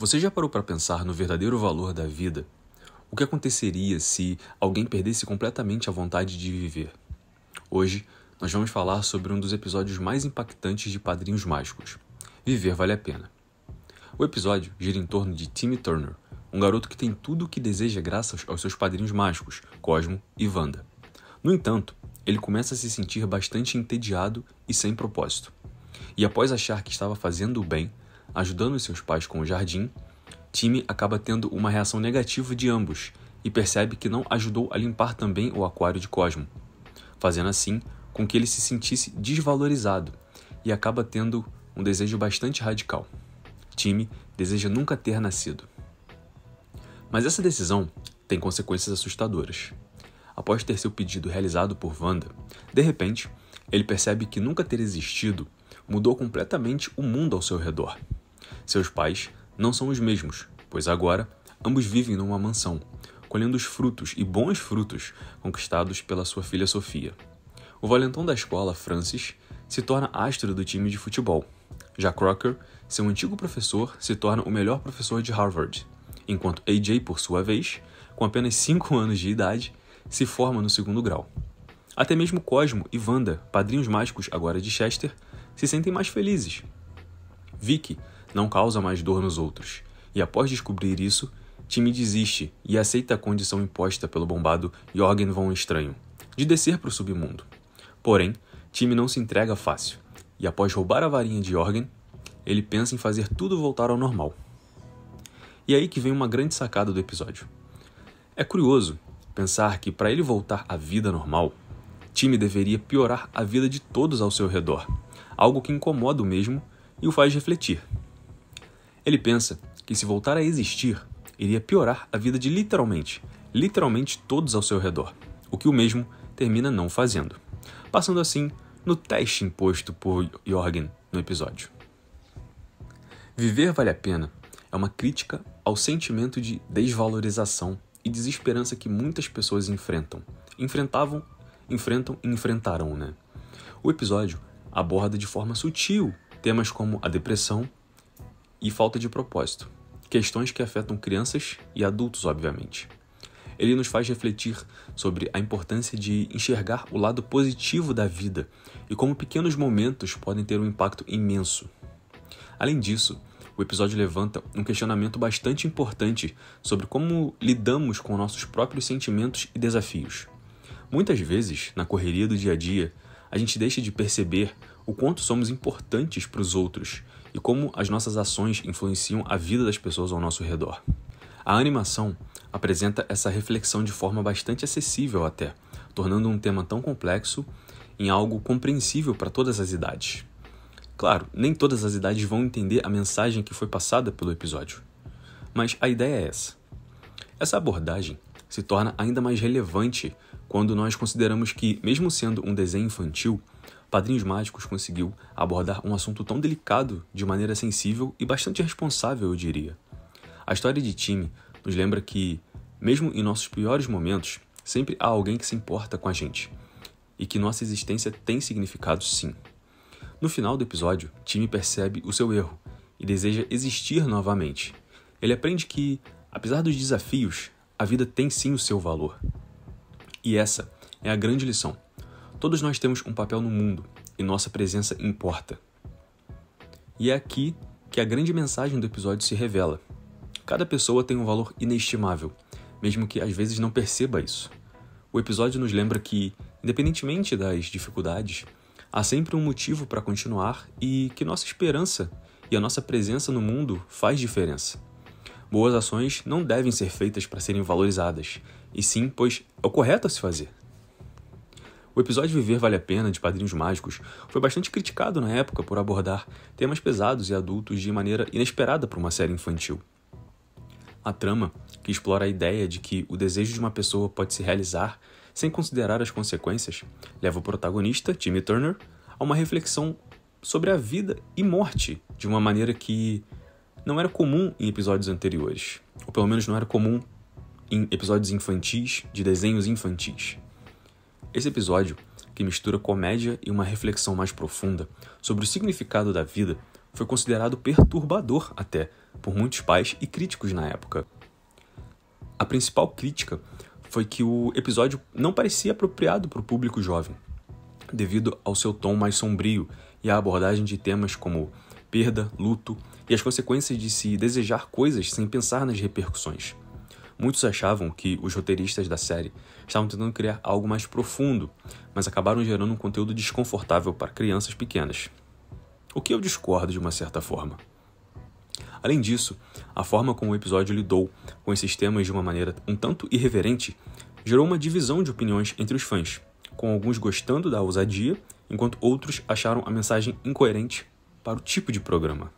Você já parou para pensar no verdadeiro valor da vida? O que aconteceria se alguém perdesse completamente a vontade de viver? Hoje, nós vamos falar sobre um dos episódios mais impactantes de Padrinhos Mágicos. Viver vale a pena. O episódio gira em torno de Timmy Turner, um garoto que tem tudo o que deseja graças aos seus padrinhos mágicos, Cosmo e Wanda. No entanto, ele começa a se sentir bastante entediado e sem propósito. E após achar que estava fazendo o bem, ajudando seus pais com o jardim, Timmy acaba tendo uma reação negativa de ambos e percebe que não ajudou a limpar também o aquário de Cosmo, fazendo assim com que ele se sentisse desvalorizado e acaba tendo um desejo bastante radical. Timmy deseja nunca ter nascido. Mas essa decisão tem consequências assustadoras. Após ter seu pedido realizado por Wanda, de repente, ele percebe que nunca ter existido mudou completamente o mundo ao seu redor. Seus pais não são os mesmos, pois agora ambos vivem numa mansão, colhendo os frutos e bons frutos conquistados pela sua filha Sofia. O valentão da escola, Francis, se torna astro do time de futebol. Já Crocker, seu antigo professor, se torna o melhor professor de Harvard, enquanto AJ, por sua vez, com apenas 5 anos de idade, se forma no segundo grau. Até mesmo Cosmo e Wanda, padrinhos mágicos agora de Chester, se sentem mais felizes. Vicky não causa mais dor nos outros, e após descobrir isso, Timmy desiste e aceita a condição imposta pelo bombado Jorgen von Estranho, de descer para o submundo. Porém, Timmy não se entrega fácil, e após roubar a varinha de Jorgen, ele pensa em fazer tudo voltar ao normal. E aí que vem uma grande sacada do episódio. É curioso pensar que para ele voltar à vida normal, Timmy deveria piorar a vida de todos ao seu redor, algo que incomoda o mesmo e o faz refletir. Ele pensa que se voltar a existir, iria piorar a vida de literalmente todos ao seu redor, o que o mesmo termina não fazendo, passando assim no teste imposto por Jorgen no episódio. Viver vale a pena é uma crítica ao sentimento de desvalorização e desesperança que muitas pessoas enfrentam e enfrentarão, né? O episódio aborda de forma sutil temas como a depressão e falta de propósito, questões que afetam crianças e adultos, obviamente. Ele nos faz refletir sobre a importância de enxergar o lado positivo da vida e como pequenos momentos podem ter um impacto imenso. Além disso, o episódio levanta um questionamento bastante importante sobre como lidamos com nossos próprios sentimentos e desafios. Muitas vezes, na correria do dia a dia, a gente deixa de perceber o quanto somos importantes para os outros e como as nossas ações influenciam a vida das pessoas ao nosso redor. A animação apresenta essa reflexão de forma bastante acessível até, tornando um tema tão complexo em algo compreensível para todas as idades. Claro, nem todas as idades vão entender a mensagem que foi passada pelo episódio, mas a ideia é essa. Essa abordagem se torna ainda mais relevante quando nós consideramos que, mesmo sendo um desenho infantil, Padrinhos Mágicos conseguiu abordar um assunto tão delicado de maneira sensível e bastante responsável, eu diria. A história de Timmy nos lembra que, mesmo em nossos piores momentos, sempre há alguém que se importa com a gente, e que nossa existência tem significado sim. No final do episódio, Timmy percebe o seu erro e deseja existir novamente. Ele aprende que, apesar dos desafios, a vida tem sim o seu valor. E essa é a grande lição. Todos nós temos um papel no mundo e nossa presença importa. E é aqui que a grande mensagem do episódio se revela. Cada pessoa tem um valor inestimável, mesmo que às vezes não perceba isso. O episódio nos lembra que, independentemente das dificuldades, há sempre um motivo para continuar e que nossa esperança e a nossa presença no mundo faz diferença. Boas ações não devem ser feitas para serem valorizadas, e sim, pois é o correto a se fazer. O episódio Viver Vale a Pena, de Padrinhos Mágicos, foi bastante criticado na época por abordar temas pesados e adultos de maneira inesperada para uma série infantil. A trama, que explora a ideia de que o desejo de uma pessoa pode se realizar sem considerar as consequências, leva o protagonista, Timmy Turner, a uma reflexão sobre a vida e morte de uma maneira que não era comum em episódios anteriores, ou pelo menos não era comum em episódios infantis, de desenhos infantis. Esse episódio, que mistura comédia e uma reflexão mais profunda sobre o significado da vida, foi considerado perturbador até por muitos pais e críticos na época. A principal crítica foi que o episódio não parecia apropriado para o público jovem, devido ao seu tom mais sombrio e à abordagem de temas como perda, luto e as consequências de se desejar coisas sem pensar nas repercussões. Muitos achavam que os roteiristas da série estavam tentando criar algo mais profundo, mas acabaram gerando um conteúdo desconfortável para crianças pequenas. O que eu discordo de uma certa forma. Além disso, a forma como o episódio lidou com esses temas de uma maneira um tanto irreverente gerou uma divisão de opiniões entre os fãs, com alguns gostando da ousadia, enquanto outros acharam a mensagem incoerente para o tipo de programa.